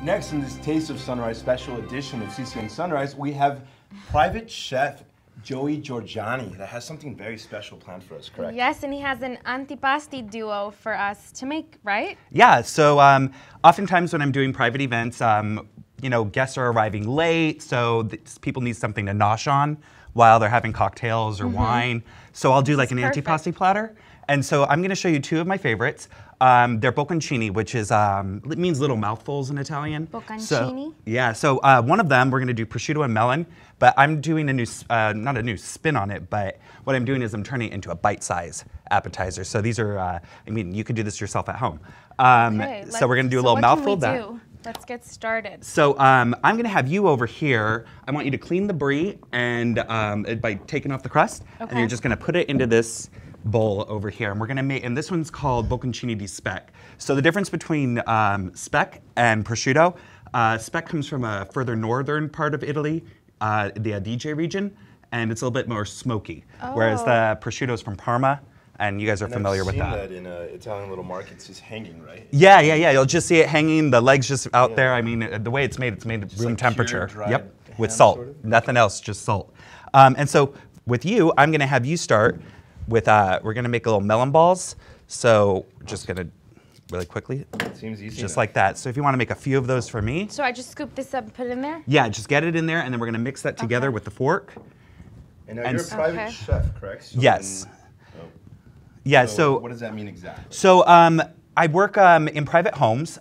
Next, in this Taste of Sunrise special edition of CCN Sunrise, we have private chef Joey Giorgianni that has something very special planned for us, correct? Yes, and he has an Antipasti duo for us to make, right? Yeah, so oftentimes when I'm doing private events, you know, guests are arriving late, so people need something to nosh on while they're having cocktails or wine. So I'll do like an antipasti platter. And so I'm gonna show you two of my favorites. They're bocconcini, which is, it means little mouthfuls in Italian. Bocconcini? So, yeah, so one of them, we're gonna do prosciutto and melon, but I'm doing a new, not a new spin on it, but what I'm doing is I'm turning it into a bite-size appetizer. So these are, I mean, you could do this yourself at home. Okay, so we're gonna do a little mouthful of that. Let's get started. So I'm gonna have you over here. I want you to clean the brie and by taking off the crust, and you're just gonna put it into this bowl over here, and we're gonna make, and this one's called bocconcini di speck. So the difference between speck and prosciutto, speck comes from a further northern part of Italy, the Adige region, and it's a little bit more smoky, whereas the prosciutto is from Parma, and you guys are familiar with that. I've seen that in Italian little markets, just hanging, right? Yeah. You'll just see it hanging, the legs just out there. I mean, the way it's made just room like temperature. cured, Yep, dried with ham, salt, sort of? nothing else, just salt. And so with you, I'm gonna have you start with, we're gonna make little melon balls. So just gonna really quickly, It seems easy just enough. like that. So if you wanna make a few of those for me. So I just scoop this up and put it in there? Yeah, just get it in there, and then we're gonna mix that together with the fork. And now you're a private chef, correct? So Yes. then- Yeah, so what does that mean exactly? So I work in private homes,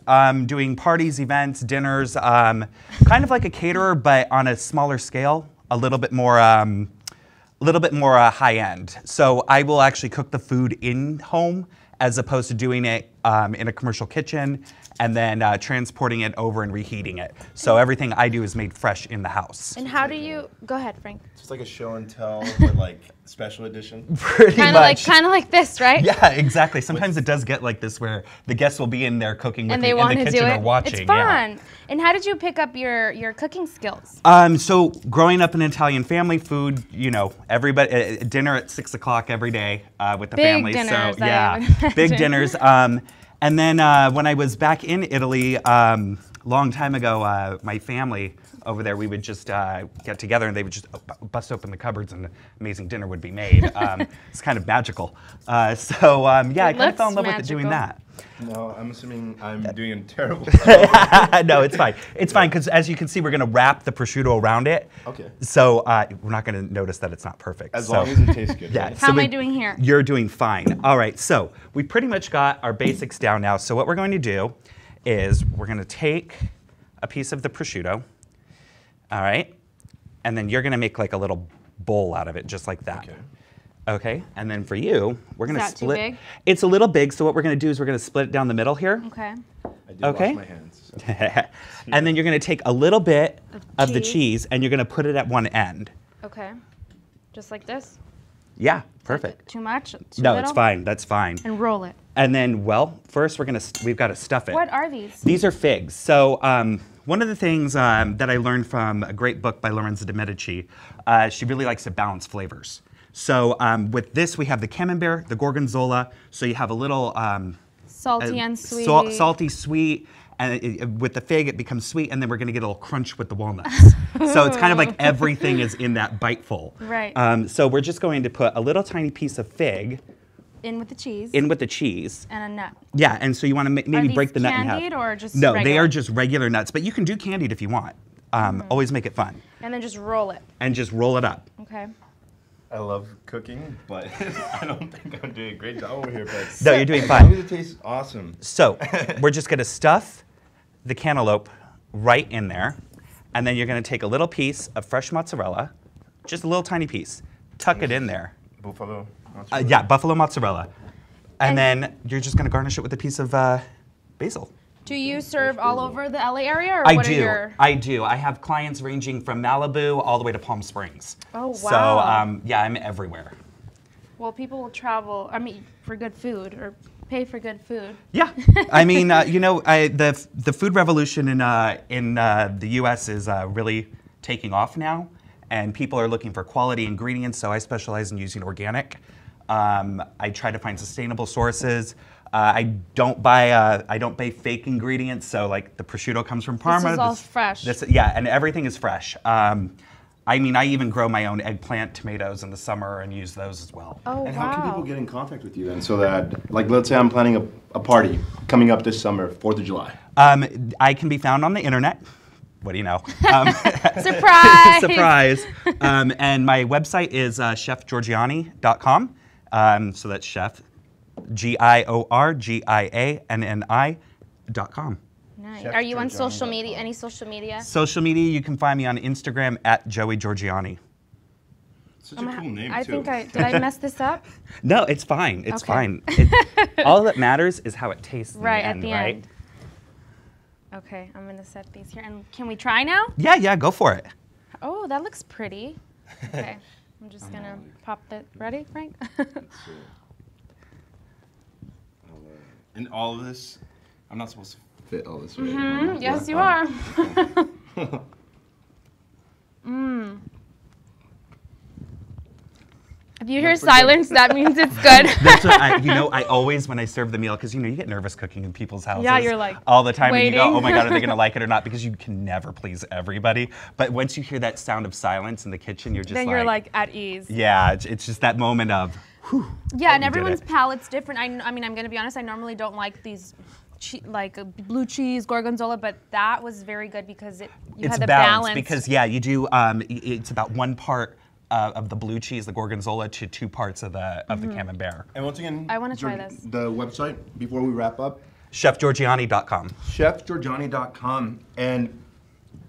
doing parties, events, dinners, kind of like a caterer, but on a smaller scale, a little bit more high end. So I will actually cook the food in home as opposed to doing it in a commercial kitchen and then transporting it over and reheating it. So everything I do is made fresh in the house. And how do you, go ahead, Frank. It's like a show and tell, but like special edition. Pretty much. Kind of like this, right? Yeah, exactly. Sometimes it does get like this where the guests will be in there cooking with And me they in want the to kitchen do or it. watching. It's fun. And how did you pick up your cooking skills? So growing up in Italian family, food, you know, everybody dinner at 6 o'clock every day with the Big family. dinners, So I yeah, would big imagine. dinners. And then when I was back in Italy, long time ago, my family over there, we would just get together and they would just bust open the cupboards and an amazing dinner would be made. It's kind of magical. Yeah, I kind of fell in love with doing that. No, I'm assuming I'm doing a terrible job. No, it's fine. It's fine because as you can see, we're going to wrap the prosciutto around it. Okay. So we're not going to notice that it's not perfect. As long as it tastes good. Yeah. Right? How am I doing here? You're doing fine. All right, so we pretty much got our basics down now. So what we're going to do is we're going to take a piece of the prosciutto, all right, and then you're going to make like a little bowl out of it, just like that. Okay. Okay, and then for you, we're going to that too split. big? It's a little big, so what we're going to do is we're going to split it down the middle here. Okay. I did Okay. wash my hands. So. And then you're going to take a little bit of the cheese. cheese and you're going to put it at one end. Okay. Just like this? Yeah, perfect. Too much? Too No, little? it's fine. That's fine. And roll it. And then, well, first we've got to stuff it. What are these? These are figs. So one of the things that I learned from a great book by Lorenzo de Medici, she really likes to balance flavors. So with this, we have the camembert, the gorgonzola. So you have a little Salty and sweet. salty, sweet. And with the fig, it becomes sweet, and then we're gonna get a little crunch with the walnuts. So it's kind of like everything is in that biteful. Right. So we're just going to put a little tiny piece of fig In with the cheese. in with the cheese. And a nut. Yeah, and so you want to maybe these break the nut in half. candied or just No, they regular? are just regular nuts, but you can do candied if you want. Always make it fun. And then just roll it. And just roll it up. Okay. I love cooking, but I don't think I'm doing a great job over here. But No, you're doing as long as fine. it tastes awesome. So we're just gonna stuff the cantaloupe right in there, and then you're gonna take a little piece of fresh mozzarella, just a little tiny piece, tuck it in there. Buffalo. Yeah, buffalo mozzarella. And then you're just gonna garnish it with a piece of basil. Do you serve all over the LA area, or I what do. are your? I do. I have clients ranging from Malibu all the way to Palm Springs. Oh, wow. So yeah, I'm everywhere. Well, people will travel. I mean, for good food or pay for good food. Yeah, I mean, you know, the food revolution in the U.S. is really taking off now, and people are looking for quality ingredients. So I specialize in using organic. I try to find sustainable sources. I don't buy fake ingredients. So like the prosciutto comes from Parma. This is all fresh. Yeah, and everything is fresh. I mean, I even grow my own eggplant tomatoes in the summer and use those as well. Oh, And wow. how can people get in contact with you then? So that, like, let's say I'm planning a party coming up this summer, 4th of July. I can be found on the internet. What do you know? Surprise! Surprise. And my website is chefgiorgianni.com. So that's chef, GIORGIANNI.com. Nice. Chef Are you on social Giorgianni.com. media? Any social media? Social media, you can find me on Instagram at Joey Giorgianni. Such a cool name, I too. think did I mess this up? No, it's fine. It's Okay. fine. All that matters is how it tastes Right, in the end, at the right? end. Okay, I'm gonna set these here. And can we try now? Yeah, go for it. Oh, that looks pretty. Okay, I'm just gonna pop that. Ready, Frank? And all of this, I'm not supposed to fit all this, right? Yes, you are. If you hear silence, that means it's good. That's what I always, when I serve the meal, because you get nervous cooking in people's houses. Yeah, you're like, all the time, and you go, waiting. oh my God, are they gonna like it or not? Because you can never please everybody. But once you hear that sound of silence in the kitchen, you're just Then you're like at ease. yeah, it's just that moment of, whew. Yeah, and you did everyone's it. palate's different. I mean, I'm gonna be honest. I normally don't like these, blue cheese gorgonzola, but that was very good because you It's had the balanced balance. because you do. It's about 1 part of the blue cheese, the gorgonzola, to 2 parts of the camembert. And once again, I wanna try this. The website, before we wrap up, ChefGiorgianni.com. chefgiorgianni.com. And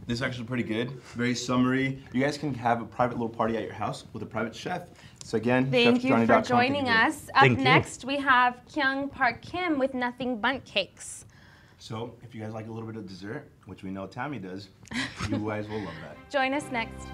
this is actually pretty good, very summery. You guys can have a private little party at your house with a private chef. So again, Thank you for chefgiorgianni.com. joining us. Up Thank you. next, we have Kyung Park Kim with Nothing Bundt Cakes. So if you guys like a little bit of dessert, which we know Tammy does, you guys will love that. Join us next.